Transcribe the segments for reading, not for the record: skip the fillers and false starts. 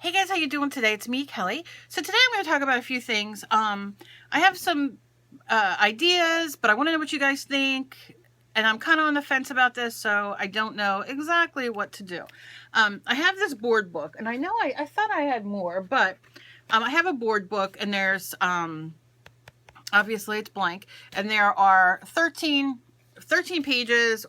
Hey guys, how you doing today? It's me, Kelly. So today I'm going to talk about a few things. I have some ideas, but I want to know what you guys think. And I'm kind of on the fence about this, so I don't know exactly what to do. I have this board book, and I know I thought I had more, but I have a board book, and there's, obviously it's blank, and there are 13 pages,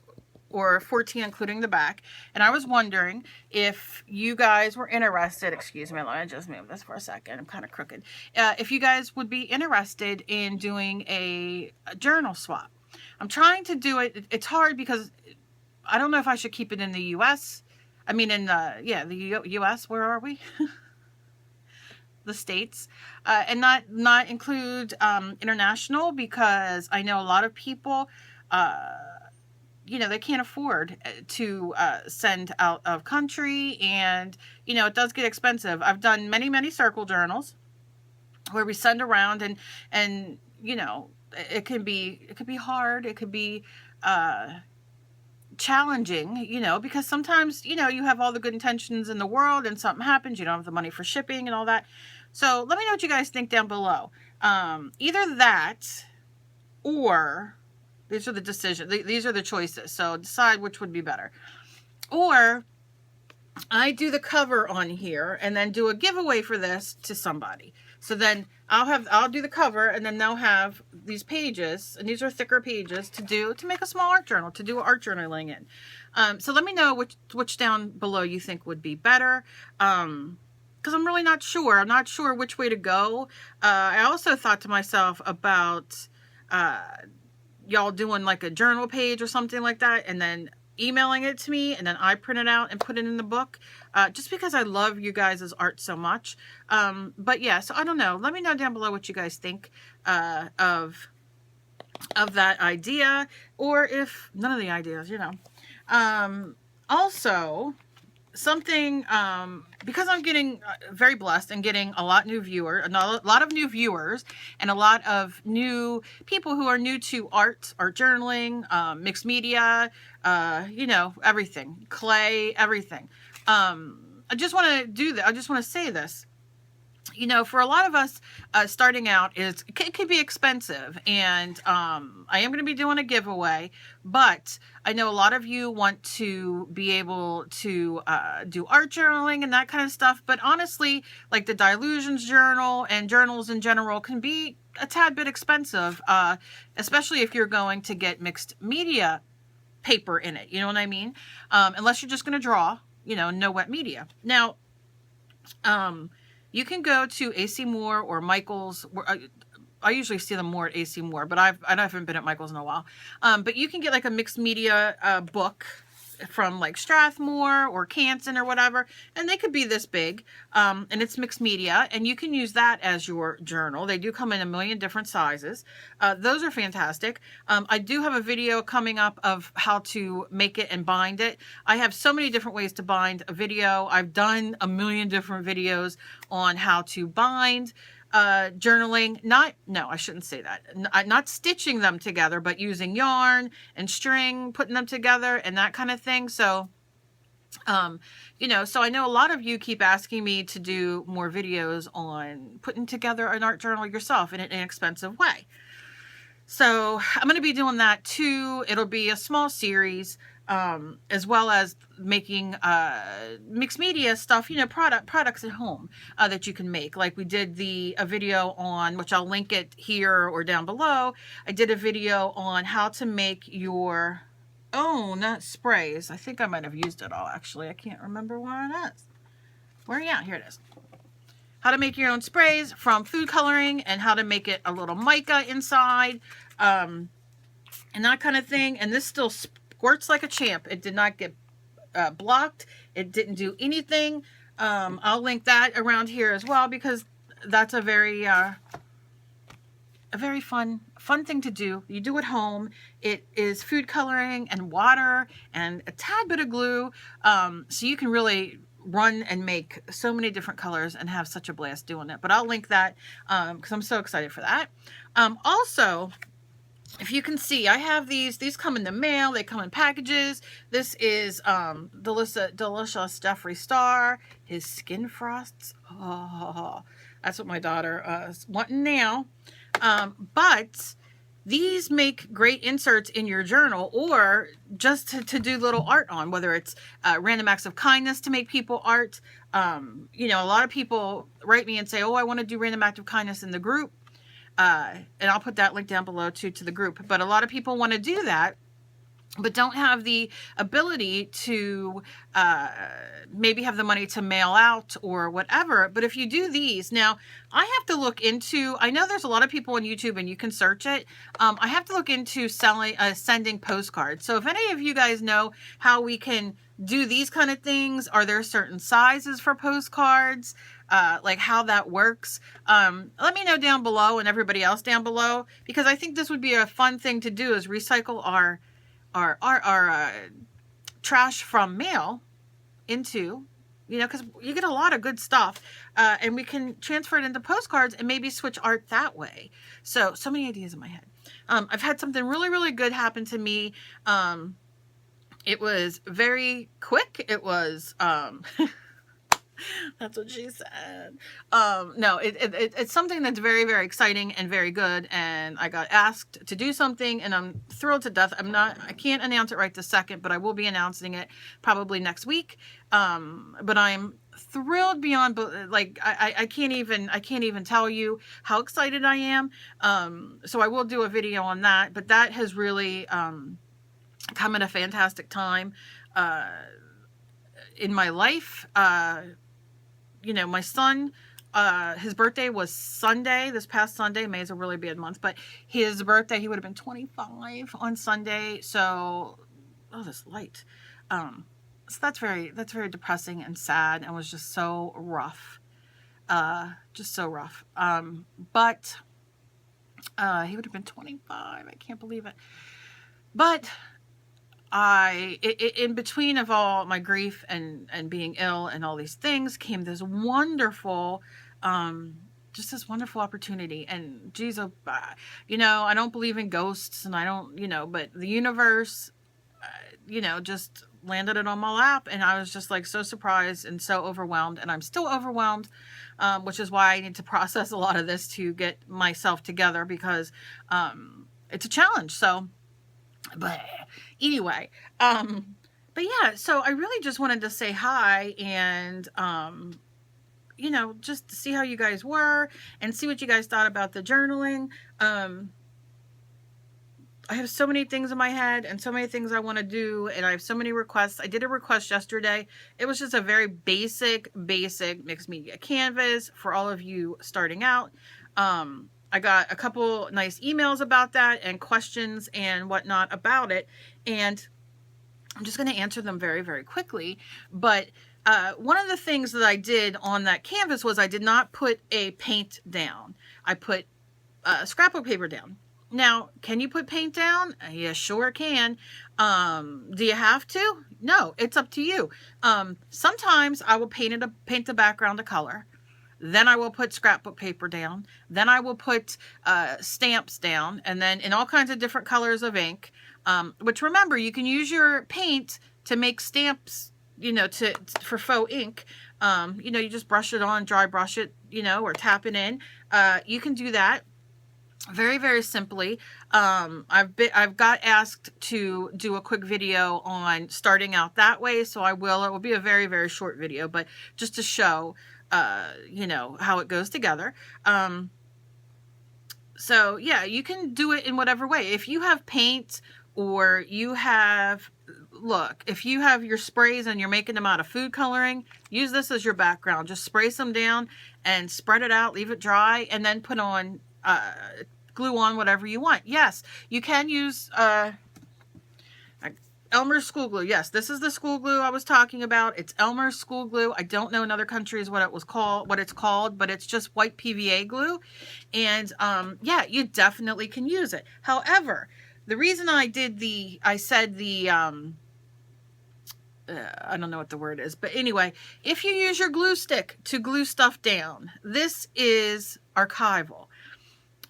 or 14 including the back, and I was wondering if you guys were interested, excuse me, let me just move this for a second, I'm kind of crooked, if you guys would be interested in doing a journal swap. I'm trying to do it, it's hard because I don't know if I should keep it in the US, I mean in the US, where are we? The States, and not include international, because I know a lot of people, you know, they can't afford to send out of country, and you know, it does get expensive. I've done many circle journals where we send around, and you know, it can be hard, it could be challenging, you know, because sometimes, you know, you have all the good intentions in the world and something happens, you don't have the money for shipping and all that. So let me know what you guys think down below. Either that, or these are the decisions. These are the choices. So decide which would be better. Or I do the cover on here and then do a giveaway for this to somebody. So then I'll do the cover, and then they'll have these pages, and these are thicker pages to make a small art journal, to do art journaling in. So let me know which down below you think would be better. Because I'm really not sure. I'm not sure which way to go. I also thought to myself about y'all doing like a journal page or something like that, and then emailing it to me, and then I print it out and put it in the book, just because I love you guys' art so much. But yeah, so I don't know. Let me know down below what you guys think of that idea, or if none of the ideas, you know. Also, something, because I'm getting very blessed and getting a lot of new viewers, and a lot of new people who are new to art journaling, mixed media, you know, everything, clay, everything. I just want to do that. I just want to say this. You know, for a lot of us, starting out it could be expensive, and I am going to be doing a giveaway, but I know a lot of you want to be able to do art journaling and that kind of stuff, but honestly, like the Dilutions journal and journals in general can be a tad bit expensive, especially if you're going to get mixed media paper in it, you know what I mean? Unless you're just going to draw, you know, no wet media. Now, you can go to AC Moore or Michael's. I usually see them more at AC Moore, but I haven't been at Michael's in a while. But you can get like a mixed media book from like Strathmore or Canson or whatever, and they could be this big, and it's mixed media, and you can use that as your journal. They do come in a million different sizes. Those are fantastic. I do have a video coming up of how to make it and bind it. I have so many different ways to bind a video. I've done a million different videos on how to bind journaling, I shouldn't say that, not stitching them together, but using yarn and string, putting them together and that kind of thing. So, you know, so I know a lot of you keep asking me to do more videos on putting together an art journal yourself in an inexpensive way. So I'm going to be doing that too. It'll be a small series, as well as making mixed media stuff, you know, products at home that you can make. Like we did a video on, which I'll link it here or down below. I did a video on how to make your own sprays. I think I might have used it all, actually. I can't remember where it is. Where are you at? Here it is. How to make your own sprays from food coloring, and how to make it a little mica inside, and that kind of thing. And this still squirts like a champ. It did not get blocked. It didn't do anything. I'll link that around here as well, because that's a very fun thing to do. You do at home. It is food coloring and water and a tad bit of glue, so you can really run and make so many different colors and have such a blast doing it. But I'll link that because I'm so excited for that. Also, if you can see, I have these come in the mail, they come in packages. This is delicious Jeffree Star, his skin frosts. Oh, that's what my daughter is wanting now. But these make great inserts in your journal, or just to do little art on, whether it's random acts of kindness to make people art. You know, a lot of people write me and say, oh, I want to do random act of kindness in the group. And I'll put that link down below too, to the group. But a lot of people want to do that, but don't have the ability to maybe have the money to mail out or whatever. But if you do these, now I have to look into, I know there's a lot of people on YouTube and you can search it. I have to look into sending postcards. So if any of you guys know how we can do these kind of things, are there certain sizes for postcards? Like how that works, let me know down below, and everybody else down below, because I think this would be a fun thing to do, is recycle our trash from mail into, you know, because you get a lot of good stuff, and we can transfer it into postcards and maybe switch art that way. So many ideas in my head. I've had something really, really good happen to me. It was very quick. It was, that's what she said. No, it's something that's very, very exciting and very good. And I got asked to do something, and I'm thrilled to death. I can't announce it right this second, but I will be announcing it probably next week. But I'm thrilled beyond, like, I can't even tell you how excited I am. So I will do a video on that, but that has really, come at a fantastic time, in my life. You know, my son, his birthday was Sunday, this past Sunday. May is a really bad month, but his birthday, he would have been 25 on Sunday. So, oh, this light. So that's very depressing and sad, and was just so rough. Just so rough. But he would have been 25. I can't believe it. But in between of all my grief and being ill and all these things, came this wonderful, just this wonderful opportunity. And geez, you know, I don't believe in ghosts, and I don't, you know, but the universe, you know, just landed it on my lap, and I was just like so surprised and so overwhelmed, and I'm still overwhelmed, which is why I need to process a lot of this to get myself together, because it's a challenge. So, but anyway, but yeah, so I really just wanted to say hi, and you know, just to see how you guys were and see what you guys thought about the journaling. I have so many things in my head and so many things I want to do, and I have so many requests. I did a request yesterday. It was just a very basic mixed media canvas for all of you starting out. I got a couple nice emails about that and questions and whatnot about it, and I'm just going to answer them very, very quickly. But one of the things that I did on that canvas was I did not put a paint down. I put scrapbook paper down. Now, can you put paint down? Yeah, sure can. Do you have to? No, it's up to you. Sometimes I will paint the background a color. Then I will put scrapbook paper down. Then I will put stamps down, and then in all kinds of different colors of ink. Which, remember, you can use your paint to make stamps, you know, for faux ink. You know, you just brush it on, dry brush it, you know, or tap it in. You can do that very, very simply. I've got asked to do a quick video on starting out that way, so I will. It will be a very, very short video, but just to show, you know, how it goes together. So yeah, you can do it in whatever way. If you have paint, or you have, look, if you have your sprays and you're making them out of food coloring, use this as your background. Just spray some down and spread it out, leave it dry, and then put on, glue on whatever you want. Yes, you can use Elmer's school glue. Yes, this is the school glue I was talking about. It's Elmer's school glue. I don't know in other countries what it's called, but it's just white PVA glue. And yeah, you definitely can use it. However, the reason I said the I don't know what the word is, but anyway, if you use your glue stick to glue stuff down, this is archival.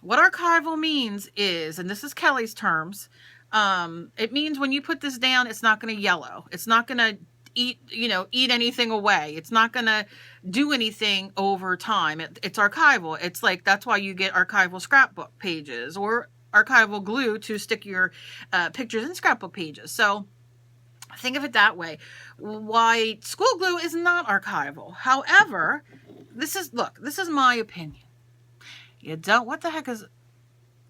What archival means is, and this is Kelly's terms, it means when you put this down, it's not going to yellow. It's not going to eat anything away. It's not going to do anything over time. It's archival. It's like, that's why you get archival scrapbook pages or archival glue to stick your pictures in scrapbook pages. So think of it that way. White school glue is not archival. However, this is my opinion. You don't, what the heck is,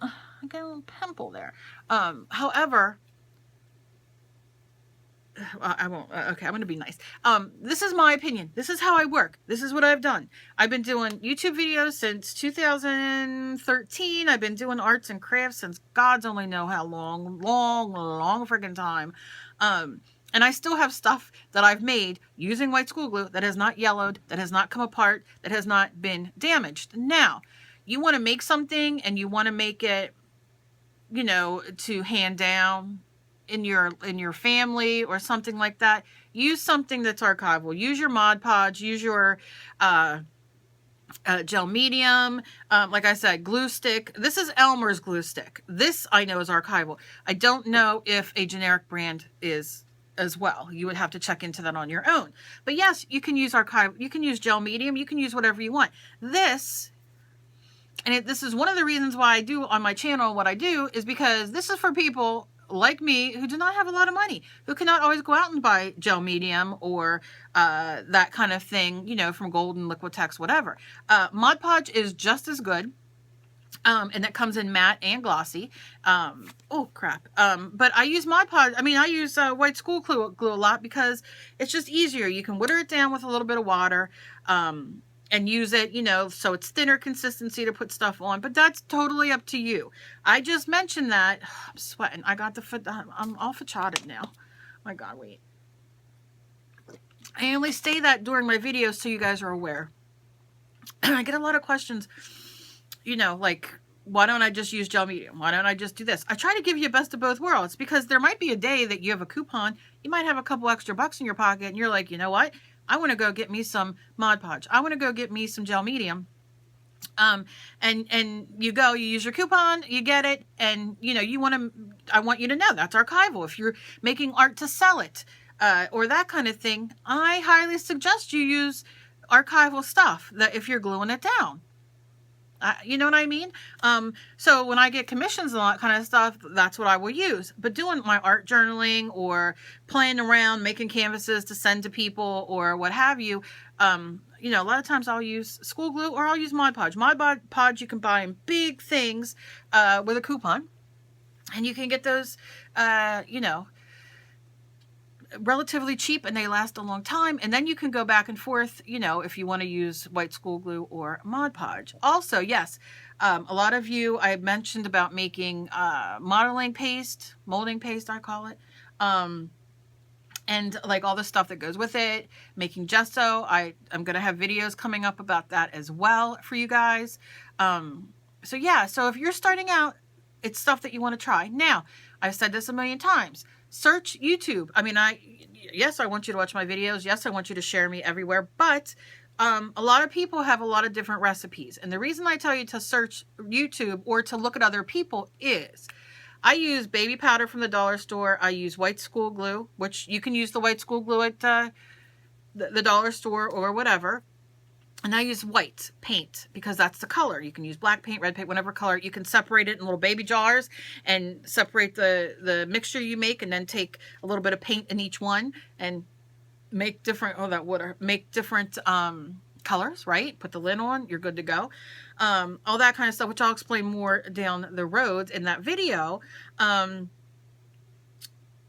I got a little pimple there. However, I won't, okay, I'm going to be nice. This is my opinion. This is how I work. This is what I've done. I've been doing YouTube videos since 2013. I've been doing arts and crafts since God's only know how long friggin' time. And I still have stuff that I've made using white school glue that has not yellowed, that has not come apart, that has not been damaged. Now, you want to make something and you want to make it, to hand down in your family or something like that. Use something that's archival. Use your Mod Podge. Use your gel medium. Like I said, glue stick. This is Elmer's glue stick. This I know is archival. I don't know if a generic brand is as well. You would have to check into that on your own. But yes, you can use archival. You can use gel medium. You can use whatever you want. This is one of the reasons why I do on my channel what I do, is because this is for people like me who do not have a lot of money, who cannot always go out and buy gel medium or that kind of thing, from Golden, Liquitex, whatever. Mod Podge is just as good. And that comes in matte and glossy. Oh crap. But I use Mod Podge. I use white school glue a lot because it's just easier. You can water it down with a little bit of water, and use it, so it's thinner consistency to put stuff on, but that's totally up to you. I just mentioned that. I'm sweating. I'm all fatigued now. My God, wait. I only say that during my videos so you guys are aware. I get a lot of questions, like, why don't I just use gel medium? Why don't I just do this? I try to give you a best of both worlds, because there might be a day that you have a coupon. You might have a couple extra bucks in your pocket and you're like, you know what? I want to go get me some Mod Podge. I want to go get me some gel medium. And you use your coupon, you get it, and I want you to know that's archival. If you're making art to sell it, or that kind of thing, I highly suggest you use archival stuff that if you're gluing it down. You know what I mean? So when I get commissions and all that kind of stuff, that's what I will use. But doing my art journaling or playing around, making canvases to send to people or what have you, a lot of times I'll use school glue or I'll use Mod Podge. Mod Podge you can buy in big things with a coupon. And you can get those, relatively cheap, and they last a long time. And then you can go back and forth, if you want to use white school glue or Mod Podge. Also, yes, a lot of you, I mentioned about making molding paste, I call it, and like all the stuff that goes with it, making gesso. I'm going to have videos coming up about that as well for you guys. So yeah, so if you're starting out, it's stuff that you want to try. Now, I've said this a million times. Search YouTube. Yes, I want you to watch my videos. Yes, I want you to share me everywhere. But a lot of people have a lot of different recipes. And the reason I tell you to search YouTube or to look at other people is I use baby powder from the dollar store. I use white school glue, which you can use the white school glue at the dollar store or whatever. And I use white paint because that's the color. You can use black paint, red paint, whatever color. You can separate it in little baby jars and separate the mixture you make, and then take a little bit of paint in each one and make different, colors, right? Put the lid on, you're good to go. All that kind of stuff, which I'll explain more down the road in that video.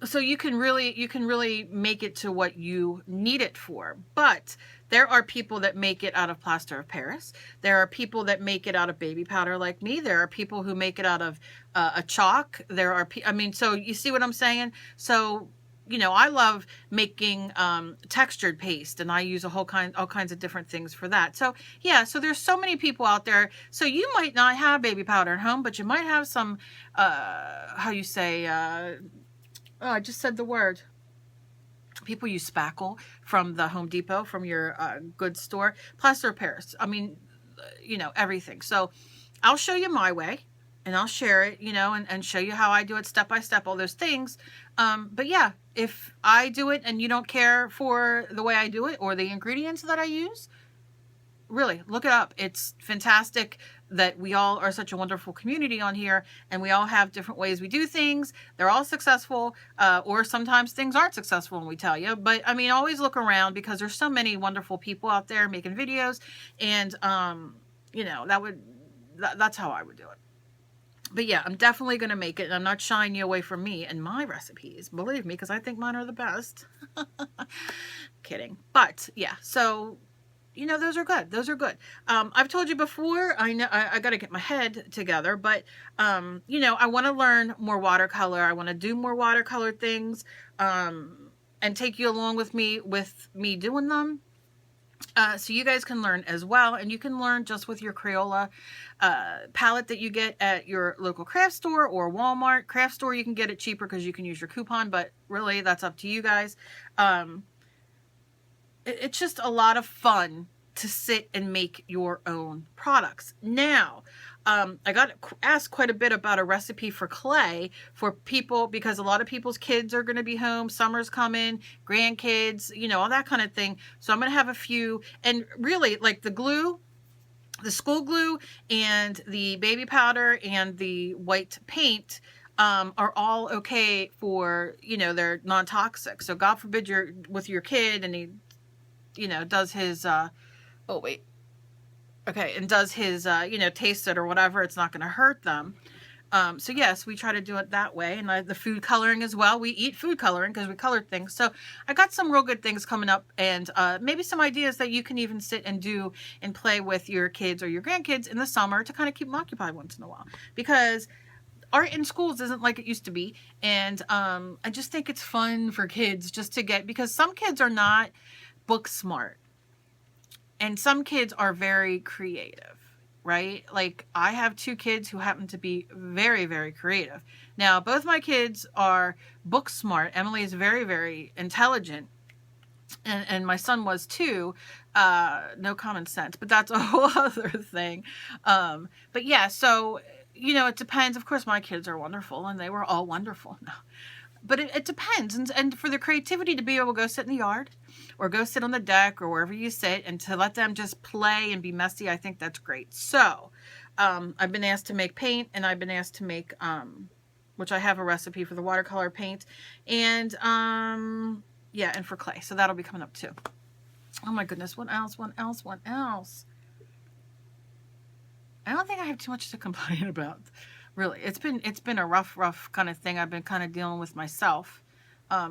So you can really make it to what you need it for. But there are people that make it out of plaster of Paris. There are people that make it out of baby powder like me. There are people who make it out of a chalk. There are, so you see what I'm saying? So, I love making textured paste, and I use all kinds of different things for that. So yeah, so there's so many people out there. So you might not have baby powder at home, but you might have some, I just said the word. People use spackle from the Home Depot, from your goods store. Plaster of Paris. Everything. So I'll show you my way, and I'll share it, you know, and show you how I do it step by step, all those things. But yeah, if I do it and you don't care for the way I do it or the ingredients that I use, really look it up. It's fantastic that we all are such a wonderful community on here, and we all have different ways we do things. They're all successful, or sometimes things aren't successful when we tell you. But I mean, always look around, because there's so many wonderful people out there making videos, and you know, that's how I would do it. But yeah, I'm definitely going to make it, and I'm not shying you away from me and my recipes, believe me, because I think mine are the best. Kidding. But yeah, so you know, those are good. Those are good. I've told you before, I know I got to get my head together, but, you know, I want to learn more watercolor. I want to do more watercolor things, and take you along with me doing them. So you guys can learn as well, and you can learn just with your Crayola palette that you get at your local craft store or Walmart. Craft store, you can get it cheaper because you can use your coupon, but really that's up to you guys. It's just a lot of fun to sit and make your own products. Now, I got asked quite a bit about a recipe for clay for people, because a lot of people's kids are going to be home, summer's coming, grandkids, you know, all that kind of thing. So I'm going to have a few, and really, like the glue, the school glue and the baby powder and the white paint are all okay for, you know, they're non-toxic. So God forbid you're with your kid and he, you know, does his, oh wait, okay, and does his, you know, taste it or whatever, it's not going to hurt them. So yes, we try to do it that way. And the food coloring as well. We eat food coloring because we color things. So I got some real good things coming up, and maybe some ideas that you can even sit and do and play with your kids or your grandkids in the summer to kind of keep them occupied once in a while. Because art in schools isn't like it used to be. And I just think it's fun for kids just to get, because some kids are not book smart. And some kids are very creative, right? Like I have two kids who happen to be very, very creative. Now, both my kids are book smart. Emily is very, very intelligent. And my son was too. No common sense, but that's a whole other thing. But yeah, so, you know, it depends. Of course, my kids are wonderful, and they were all wonderful. No. But it depends. And for the creativity to be able to go sit in the yard or go sit on the deck or wherever you sit and to let them just play and be messy, I think that's great. So I've been asked to make paint, and I've been asked to make, which I have a recipe for the watercolor paint, and yeah, and for clay. So that'll be coming up too. Oh my goodness. What else? What else? What else? I don't think I have too much to complain about. Really, it's been a rough kind of thing I've been kind of dealing with myself.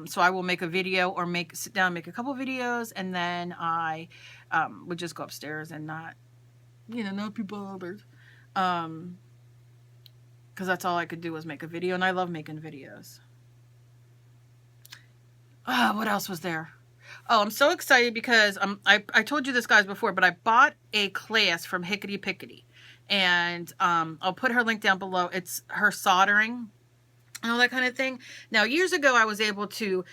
So I will make a video or sit down, make a couple videos, and then I would just go upstairs and not, you know, not be bothered. Because that's all I could do was make a video, and I love making videos. What else was there? Oh, I'm so excited because I told you this, guys, before, but I bought a class from Hickety Pickety. And I'll put her link down below. It's her soldering and all that kind of thing. Now, years ago, I was able to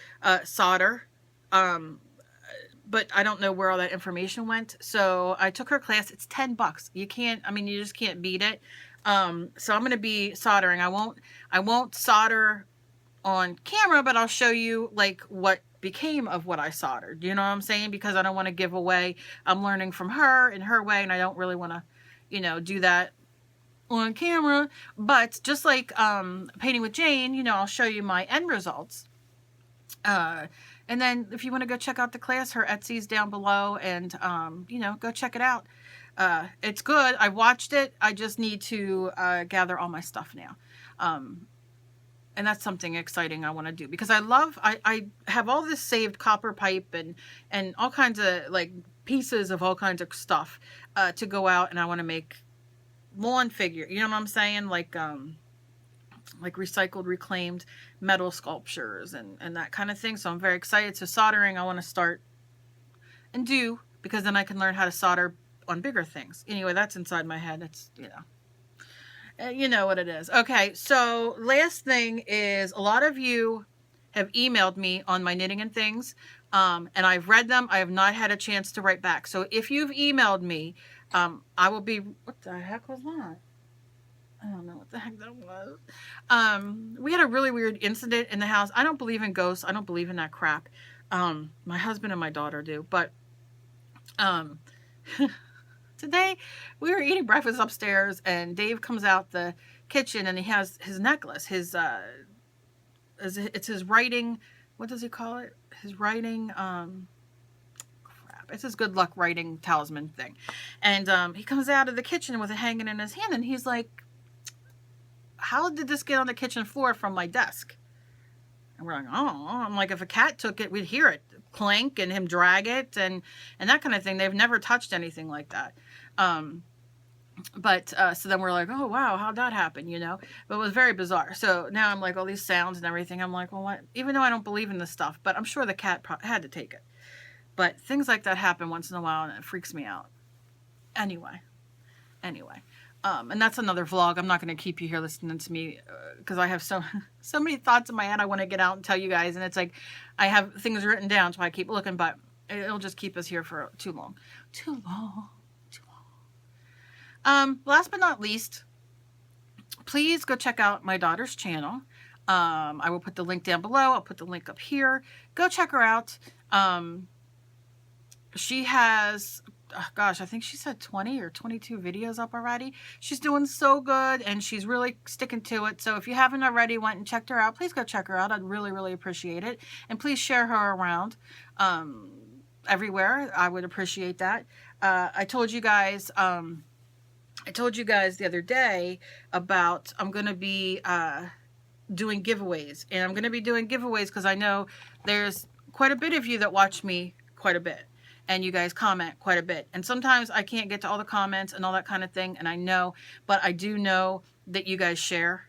solder, but I don't know where all that information went. So I took her class. It's $10. You can't, I mean, you just can't beat it. So I'm going to be soldering. I won't solder on camera, but I'll show you like what became of what I soldered. You know what I'm saying? Because I don't want to give away. I'm learning from her in her way, and I don't really want to, you know, do that on camera. But just like painting with Jane, you know, I'll show you my end results. And then if you want to go check out the class, her Etsy's down below, and you know, go check it out. It's good. I watched it. I just need to gather all my stuff now. And that's something exciting I want to do, because I have all this saved copper pipe and all kinds of like pieces of all kinds of stuff to go out, and I want to make lawn figure, you know what I'm saying, like recycled, reclaimed metal sculptures and that kind of thing. So I'm very excited. So soldering, I want to start and do, because then I can learn how to solder on bigger things. Anyway, that's inside my head. It's, you know what it is. Okay, so last thing is, a lot of you have emailed me on my knitting and things, and I've read them. I have not had a chance to write back. So if you've emailed me, I will be, what the heck was that? I don't know what the heck that was. We had a really weird incident in the house. I don't believe in ghosts. I don't believe in that crap. My husband and my daughter do. But today we were eating breakfast upstairs, and Dave comes out the kitchen, and he has his necklace. It's his writing. What does he call it? His writing. It's his good luck writing talisman thing. And he comes out of the kitchen with it hanging in his hand, and he's like, how did this get on the kitchen floor from my desk? And we're like, oh, I'm like, if a cat took it, we'd hear it clank and him drag it and that kind of thing. They've never touched anything like that. So then we're like, oh, wow, how'd that happen, you know? But it was very bizarre. So now I'm like, all these sounds and everything. I'm like, well, what? Even though I don't believe in this stuff, but I'm sure the cat had to take it. But things like that happen once in a while, and it freaks me out. Anyway. And that's another vlog. I'm not going to keep you here listening to me because I have so many thoughts in my head I want to get out and tell you guys. And it's like I have things written down, so I keep looking, but it'll just keep us here for too long. Last but not least, please go check out my daughter's channel. I will put the link down below. I'll put the link up here. Go check her out. She has, oh gosh, I think she said 20 or 22 videos up already. She's doing so good, and she's really sticking to it. So if you haven't already went and checked her out, please go check her out. I'd really, really appreciate it. And please share her around everywhere. I would appreciate that. I told you guys the other day about I'm going to be doing giveaways. And I'm going to be doing giveaways because I know there's quite a bit of you that watch me quite a bit. And you guys comment quite a bit. And sometimes I can't get to all the comments and all that kind of thing. And I know, but I do know that you guys share.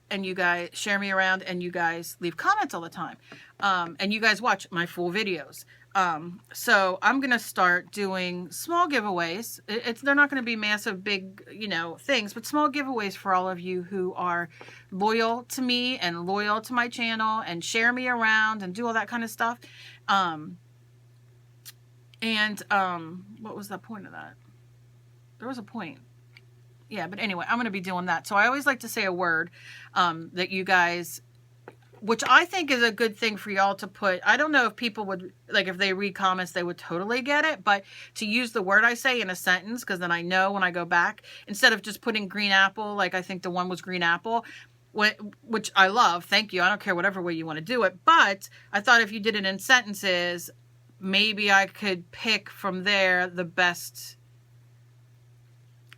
And you guys share me around. And you guys leave comments all the time. And you guys watch my full videos. So I'm going to start doing small giveaways. They're not going to be massive, big, you know, things. But small giveaways for all of you who are loyal to me and loyal to my channel. And share me around and do all that kind of stuff. What was the point of that? There was a point. Yeah, but anyway, I'm going to be doing that. So I always like to say a word that you guys, which I think is a good thing for y'all to put. I don't know if people would, like if they read comments, they would totally get it. But to use the word I say in a sentence, because then I know when I go back, instead of just putting green apple, like I think the one was green apple, which I love. Thank you. I don't care whatever way you want to do it. But I thought if you did it in sentences, maybe I could pick from there the best,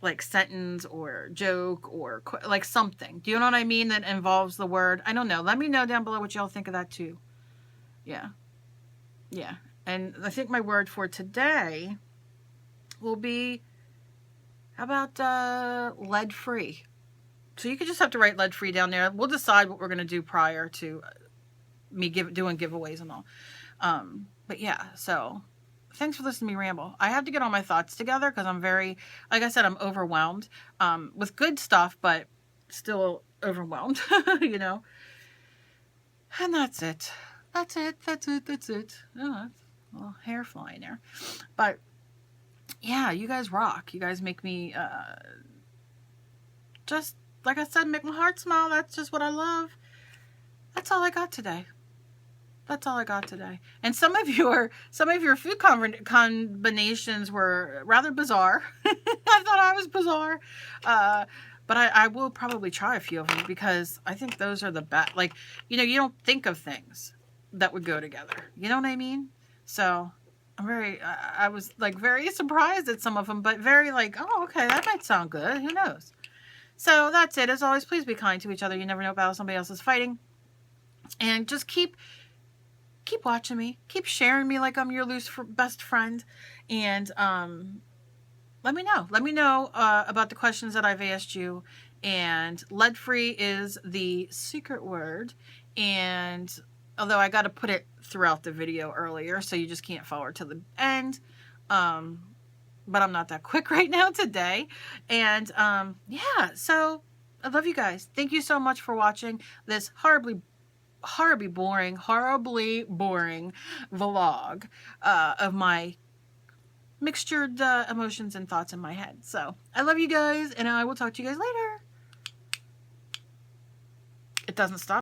like, sentence or joke or, like, something. Do you know what I mean? That involves the word. I don't know. Let me know down below what y'all think of that, too. Yeah. And I think my word for today will be, how about lead-free? So you could just have to write lead-free down there. We'll decide what we're going to do prior to me doing giveaways and all. But yeah, so thanks for listening to me ramble. I have to get all my thoughts together because I'm very, like I said, I'm overwhelmed with good stuff, but still overwhelmed, you know. And that's it. Oh, that's a little hair flying there. But yeah, you guys rock. You guys make me just, like I said, make my heart smile. That's just what I love. That's all I got today. And some of your food combinations were rather bizarre. I thought I was bizarre. But I will probably try a few of them because I think those are the best. Like, you know, you don't think of things that would go together. You know what I mean? So I was like very surprised at some of them, but very like, oh, okay, that might sound good. Who knows? So that's it. As always, please be kind to each other. You never know about somebody else is fighting. And just keep watching me. Keep sharing me like I'm your best friend. And let me know. Let me know about the questions that I've asked you. And lead-free is the secret word. And although I got to put it throughout the video earlier, so you just can't follow to the end. But I'm not that quick right now today. And yeah, so I love you guys. Thank you so much for watching this horribly boring vlog of my mixtured emotions and thoughts in my head. So I love you guys, and I will talk to you guys later. It doesn't stop.